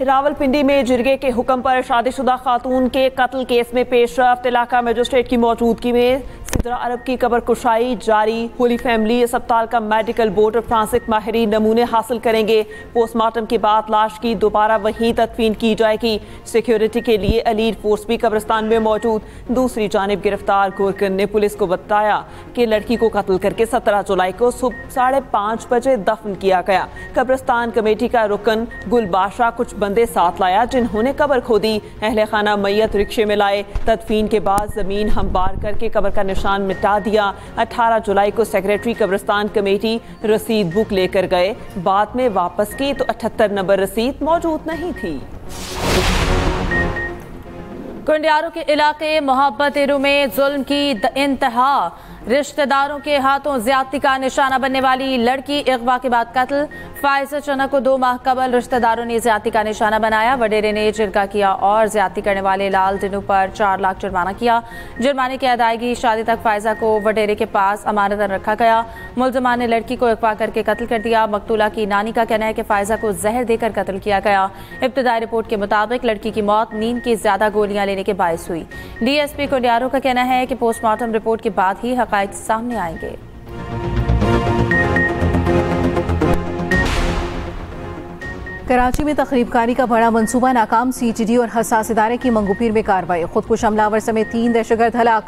रावलपिंडी में जिरगे के हुक्म पर शादीशुदा खातून के कत्ल केस में पेशरफ्त। इलाका मजिस्ट्रेट की मौजूदगी में सिदरा अरब की कबर कुशाई जारी। होली फैमिली अस्पताल का मेडिकल बोर्ड और फ्रांसिक माहिरीन नमूने हासिल करेंगे। पोस्टमार्टम के बाद लाश की दोबारा वहीं तदफीन की जाएगी। सिक्योरिटी के लिए एलीट फोर्स भी कब्रिस्तान में मौजूद। दूसरी जानिब गिरफ्तार गोरकन ने पुलिस को बताया कि लड़की को कत्ल करके 17 जुलाई को सुबह 5:30 बजे दफन किया गया। कब्रिस्तान कमेटी का रुकन गुलबाशा कुछ बंदे साथ लाया जिन्होंने कब्र खोदी। अहले खाना मैयत रिक्शे में लाए। तदफीन के बाद जमीन हमवार करके कब्र का निशान मिटा दिया। 18 जुलाई को सेक्रेटरी कब्रिस्तान कमेटी रसीद बुक लेकर गए। बाद में वापस की तो 78 नंबर रसीद मौजूद नहीं थी। कुंडियारों के इलाके मोहब्बतेरू में जुल्म की इंतहा। रिश्तेदारों के हाथों ज्यादती का निशाना बनने वाली लड़की अगवा के बाद कत्ल। फायजा चना को 2 माह कबल रिश्तेदारों ने ज्यादती का निशाना बनाया। वडेरे ने जिरगा किया और ज्यादती करने वाले लाल दिनों पर 4 लाख जुर्माना किया। जुर्माने की अदायगी शादी तक फायजा को वडेरे के पास अमानतन रखा गया। मुलजमान ने लड़की को अगवा करके कत्ल कर दिया। मकतूला की नानी का कहना है कि फायजा को जहर देकर कत्ल किया गया। इब्तदाई रिपोर्ट के मुताबिक लड़की की मौत नींद की ज्यादा गोलियां लेने के बायस हुई। डीएसपी कुंडियारों का कहना है कि पोस्टमार्टम रिपोर्ट के बाद ही हकायक सामने आएंगे। कराची में तखरीबकारी का बड़ा मंसूबा नाकाम। सीटीडी और हसास इदारे की मंगूपीर में कार्रवाई। खुदकुश हमलावर समेत 3 दहशतगर्द हलाक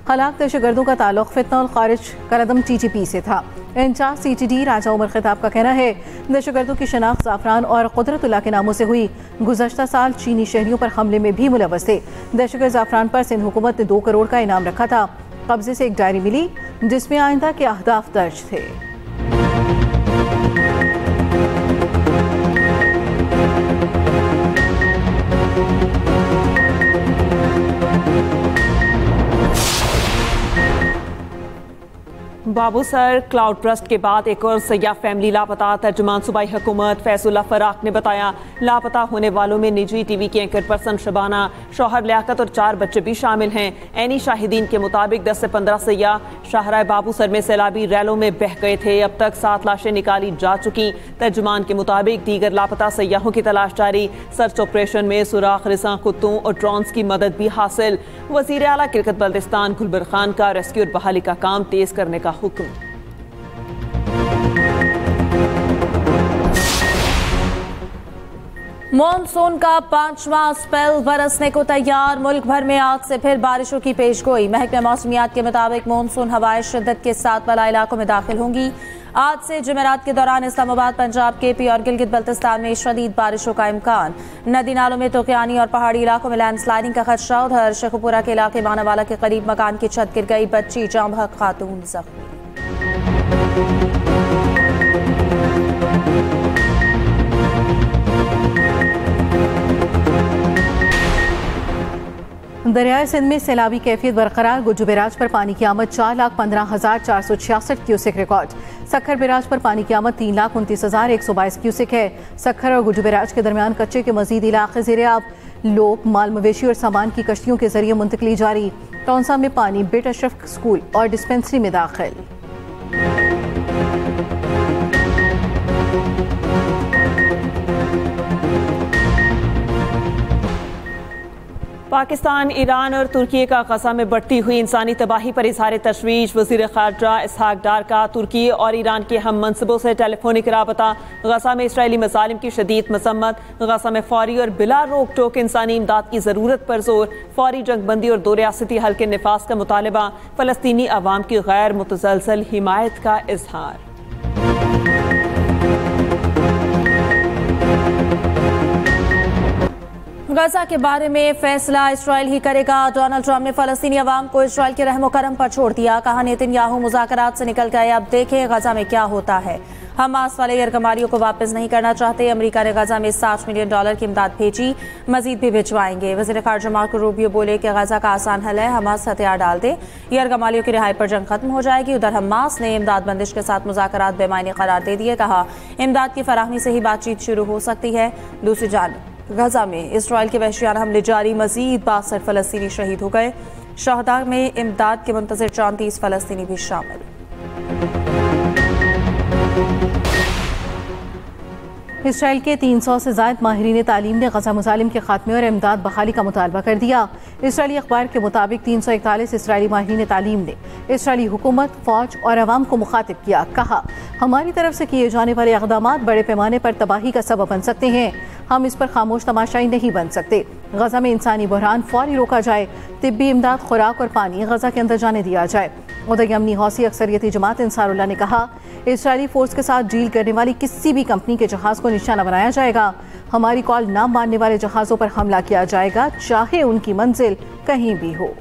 दहशतगर्दों का ताल्लुक फितना और खारिज करदम टीटीपी से था। इंचार्ज सीटीडी राजा उमर खिताब का कहना है दहशतगर्दों की शनाख्त जाफरान और कुदरतुल्लाह के नामों से हुई। गुज़श्ता साल चीनी शहरियों पर हमले में भी मुलव्वस थे। दहशतगर्द जाफरान पर सिंध हुकूमत ने 2 करोड़ का इनाम रखा था। कब्जे से एक डायरी मिली जिसमें आइंदा के अहदाफ दर्ज थे। बाबूसर क्लाउड ब्रस्ट के बाद एक और सयाह फैमिली लापता। तर्जुमान सूबाई हुकूमत फैजुल्ला फराक ने बताया लापता होने वालों में निजी टीवी की एंकर पर्सन शबाना, शौहर लियाकत और 4 बच्चे भी शामिल हैं। ऐनी शाहिदीन के मुताबिक 10 से 15 सयाह शाहराह बाबूसर में सैलाबी रैलों में बह गए थे। अब तक 7 लाशें निकाली जा चुकी। तर्जुमान के मुताबिक दीगर लापता सयाहों की तलाश जारी। सर्च ऑपरेशन में सुराख रिसां कुत्तों और ड्रोन्स की मदद भी हासिल। वजीर आला क्रिकेट बल्दिस्तान गुलबर खान का रेस्क्यू और बहाली का काम तेज करने का हुक्म। मॉनसून का 5वां स्पेल बरसने को तैयार। मुल्क भर में आज से फिर बारिशों की पेशगोई। महकमा मौसमियात के मुताबिक मॉनसून हवाएं शिद्दत के साथ वाला इलाकों में दाखिल होंगी। आज से जुमेरात के दौरान इस्लामाबाद, पंजाब, केपी और गिलगित बल्तिस्तान में शदीद बारिशों का इम्कान। नदी नालों में तूफ़ानी और पहाड़ी इलाकों में लैंडस्लाइडिंग का खदशा। उधर शेखुपुरा के इलाके मानावाला के करीब मकान की छत गिर गई। बच्ची जाँ बहक, खातून जख्मी। दरियाए सिंध में सैलाबी कैफियत बरकरार। गुज्जू बैराज पर पानी की आमद 4,15,466 क्यूसेक रिकॉर्ड। सखर बैराज पर पानी की आमद 3,29,122 क्यूसेक है। सखर और गुज्जू बैराज के दरमियान कच्चे के मजीद इलाके ज़ेरे आब। लोग, माल मवेशी और सामान की कश्तियों के जरिए मुंतकली जारी। टौंसा में पानी बेट अशरफ स्कूल और डिस्पेंसरी में दाखिल। पाकिस्तान, ईरान और तुर्की का गजा में बढ़ती हुई इंसानी तबाही पर इजहार तशवीश। वज़ीर ख़ारजा इसहाक डार का तुर्की और ईरान के हम मनसबों से टेलीफोनिक राबता। गजा में इसराइली मज़ालिम की शदीद मज़म्मत। गजा में फौरी और बिला रोक टोक इंसानी इमदाद की ज़रूरत पर जोर। फौरी जंगबंदी और 2 रियासती हल के निफाज का मुतालबा। फ़लस्तीनी अवाम की गैर मुतसलसल हिमायत का इजहार। गजा के बारे में फैसला इसराइल ही करेगा। डोनाल्ड ट्रंप ने फ़लस्तीनी अवाम को इसराइल के रहमो करम पर छोड़ दिया। कहा नेतन्याहू मुज़ाकरात से निकल गए, अब देखें गजा में क्या होता है। हमास वाले यरगमारियों को वापस नहीं करना चाहते। अमेरिका ने गजा में $60 मिलियन की इमदाद भेजी, मजीद भी भिजवाएंगे। वज़ीर ख़ारजा मार्को रूबियो बोले कि गजा का आसान हल है, हमास हथियार डाल दे, यरगमारियों की रिहाई पर जंग खत्म हो जाएगी। उधर हमास ने इमदाद बंदिश के साथ मुज़ाकरात बेमायने करार दे दिए। कहा इमदाद की फराहमी से ही बातचीत शुरू हो सकती है। दूसरी जानिब गजा में इसराइल के वहशियाना हमले जारी। मजीद 62 फ़लस्तीनी शहीद हो गए। शहदा में इमदाद के मुंतज़िर 34 फ़लस्तीनी भी शामिल। इसराइल के 300 से ज़ायद माहिरीन तालीम ने गजा मुजालिम के खात्मे और इमदाद बहाली का मुतालबा कर दिया। इसराइली अखबार के मुताबिक 341 इसराइली माहिरीन तालीम ने इसराइली हुकूमत, फौज और अवाम को मुखातिब किया। कहा, हमारी तरफ से किए जाने वाले इक़दामात बड़े पैमाने पर तबाही का सबब बन सकते हैं। हम इस पर खामोश तमाशाई नहीं बन सकते। गजा में इंसानी बहरान फौरी रोका जाए, तिब्बी इमदाद, खुराक और पानी गजा के अंदर जाने दिया जाए। उधर यमनी हौसी अक्सरियती जमात अंसारुल्लाह ने कहा, इसराइली फोर्स के साथ डील करने वाली किसी भी कंपनी के जहाज को निशाना बनाया जाएगा। हमारी कॉल न मानने वाले जहाजों पर हमला किया जाएगा, चाहे उनकी मंजिल कहीं भी हो।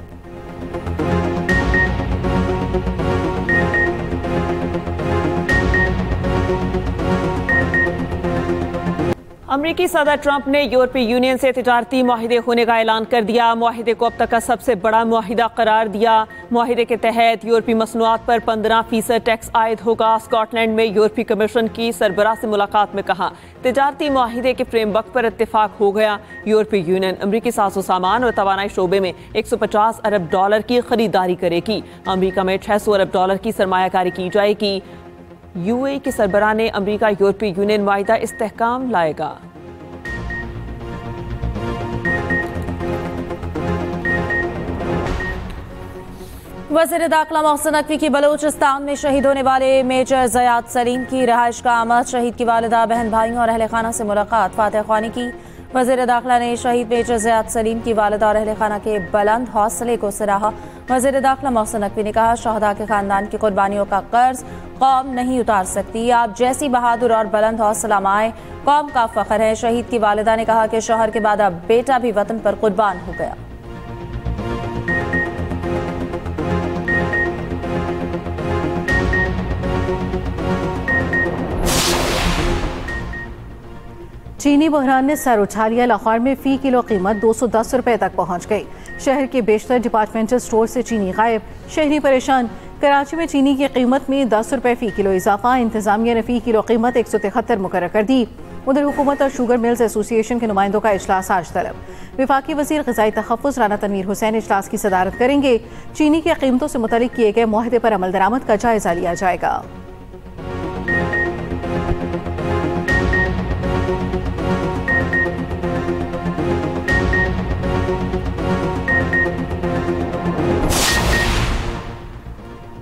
अमरीकी सदर ट्रंप ने यूरोपीय यूनियन से तिजारती मुआहिदे होने का ऐलान कर दिया। मुआहिदे को अब तक का सबसे बड़ा मुआहिदा करार दिया। मुआहिदे के तहत यूरोपीय मसनूआत पर 15% टैक्स आयद होगा। स्कॉटलैंड में यूरोपीय कमीशन की सरबराह से मुलाकात में कहा, तिजारती मुआहिदे के फ्रेमवर्क पर इत्तेफाक हो गया। यूरोपीय यूनियन अमरीकी साजो सामान और तवानाई शोबे में $150 अरब की खरीदारी करेगी। अमरीका में $600 अरब की सरमायाकारी की जाएगी। यूएई के सरबराह ने अमरीका यूरोपीय यूनियन मुआहिदा इस्तेहकाम लाएगा। वज़ीर दाखिला मोहसिन नकवी की बलूचिस्तान में शहीद होने वाले मेजर ज़याद सलीम की रिहाइश का आमद, शहीद की वालिदा, बहन भाइयों और अहले खाना से मुलाकात, फातह ख्वानी की। वज़ीर दाखिला ने शहीद मेजर ज़याद सलीम की वालिदा और अहले खाना के बुलंद हौसले को सराहा। वज़ीर दाखिला मोहसिन नकवी ने कहा, शहदा के खानदान की कुर्बानियों का कर्ज कौम नहीं उतार सकती। आप जैसी बहादुर और बुलंद हौसला माए कौम का फख्र है। शहीद की वालिदा ने कहा कि शौहर के बाद अब बेटा भी वतन पर कुर्बान हो गया। चीनी बहरान ने सर उठा लिया। लाहौर में फी किलो कीमत 210 रुपए तक पहुंच गई। शहर के बेशतर डिपार्टमेंटल स्टोर से चीनी गायब, शहरी परेशान। कराची में चीनी की कीमत में 10 रुपए फी किलो इजाफा। इंतजामिया ने फी किलो कीमत 173 मुकर्रर कर दी। उधर हुकूमत और शुगर मिल्स एसोसिएशन के नुमाइंदों का इजलास आज तलब। विफाकी वजीर ग़िज़ाई तहफ़्फ़ुज़ राना तनवीर हुसैन इजलास की सदारत करेंगे। चीनी की कीमतों से मुतल्लिक़ किए गए मुआहदे पर अमल दरामद का जायजा लिया जाएगा।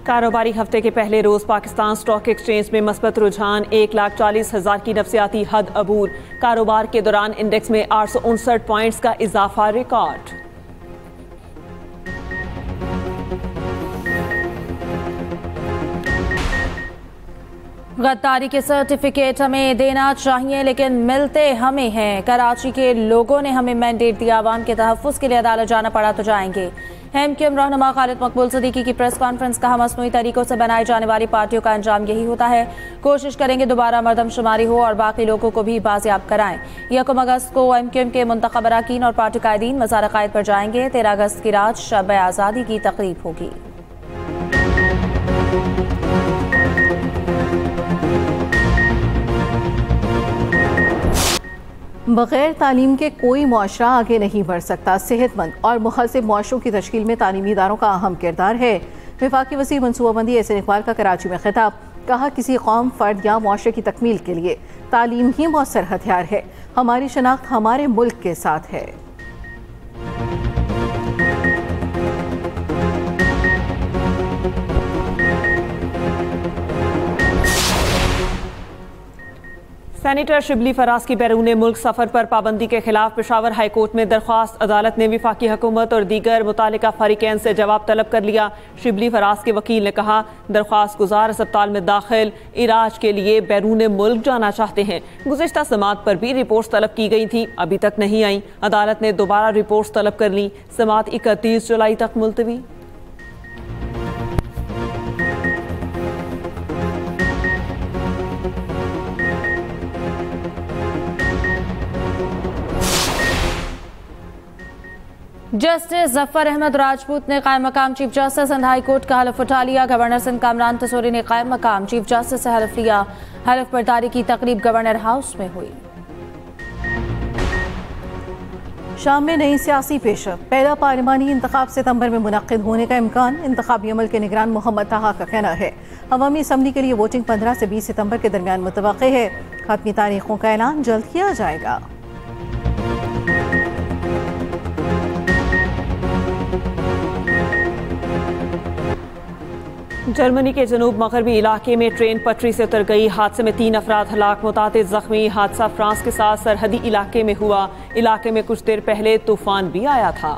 कारोबारी हफ्ते के पहले रोज पाकिस्तान स्टॉक एक्सचेंज में मस्बत रुझान, 1,40,000 की नफ्सियाती हद अबूर। कारोबार के दौरान इंडेक्स में 859 पॉइंट्स का इजाफा रिकॉर्ड। गद्दारी के सर्टिफिकेट हमें देना चाहिए लेकिन मिलते हमें हैं। कराची के लोगों ने हमें मैंडेट दिया, आवाम के तहफ़्फ़ुज़ के लिए अदालत जाना पड़ा तो जाएंगे। एमक्यूएम रहनुमा खालिद मकबूल सिद्दीकी की प्रेस कॉन्फ्रेंस, कहा, मसनूई तरीकों से बनाई जाने वाली पार्टियों का अंजाम यही होता है। कोशिश करेंगे दोबारा मरदमशुमारी हो और बाकी लोगों को भी बाजियाब कराएं। 1 अगस्त को एमक्यूएम के मुंतखब अरकान और पार्टी कायदीन मज़ार अक़ायद पर जाएंगे। 13 अगस्त की रात शब आज़ादी की तक़रीब होगी। बगैर तालीम के कोई मुआशरा आगे नहीं बढ़ सकता। सेहतमंद और मुहज़्ज़ब मुआशरों की तश्कील में तालीमी इदारों का अहम किरदार है। वफाकी वज़ीर मनसूबाबंदी एहसन इकबाल का कराची में खिताब, कहा, किसी कौम, फर्द या मुआशरे की तकमील के लिए तालीम ही मौसर हथियार है। हमारी शनाख्त हमारे मुल्क के साथ है। सेनेटर शिबली फराज की बैरून मुल्क सफर पर पाबंदी के खिलाफ पेशावर हाई कोर्ट में दरख्वास्त। अदालत ने वफाकी हुकूमत और दीगर मुतालिका फरीकैन से जवाब तलब कर लिया। शिबली फराज के वकील ने कहा, दरख्वास्त गुजार अस्पताल में दाखिल इलाज के लिए बैरून मुल्क जाना चाहते हैं। गुज़िश्ता समात पर भी रिपोर्ट तलब की गई थी, अभी तक नहीं आई। अदालत ने दोबारा रिपोर्ट तलब कर ली। समात 31 जुलाई तक मुलतवी। जस्टिस जफर अहमद राजपूत ने कायम मकाम chief justice and high court का हलफ उठा लिया। गवर्नर सिंध कामरान तसूरी ने कायम मकाम चीफ जस्टिस से हलफ लिया। हलफ बर्दारी की तकरीब गवर्नर हाउस में हुई। शाम में नई सियासी पेशरफ, पहला पार्लिमानी इंतखाब सितंबर में मुनक्किद होने का इम्कान। इंतखाबी अमल के निगरान मोहम्मद ताहा का कहना है अवामी असम्बली के लिए वोटिंग 15 से 20 सितंबर के दरमियान मुतवक्के है। खत्मी तारीखों का ऐलान जल्द किया जाएगा। जर्मनी के जनूब मगरबी इलाके में ट्रेन पटरी से उतर गई। हादसे में 3 अफराद हलाक, मुतादिद जख्मी। हादसा फ्रांस के साथ सरहदी इलाके में हुआ। इलाके में कुछ देर पहले तूफान भी आया था।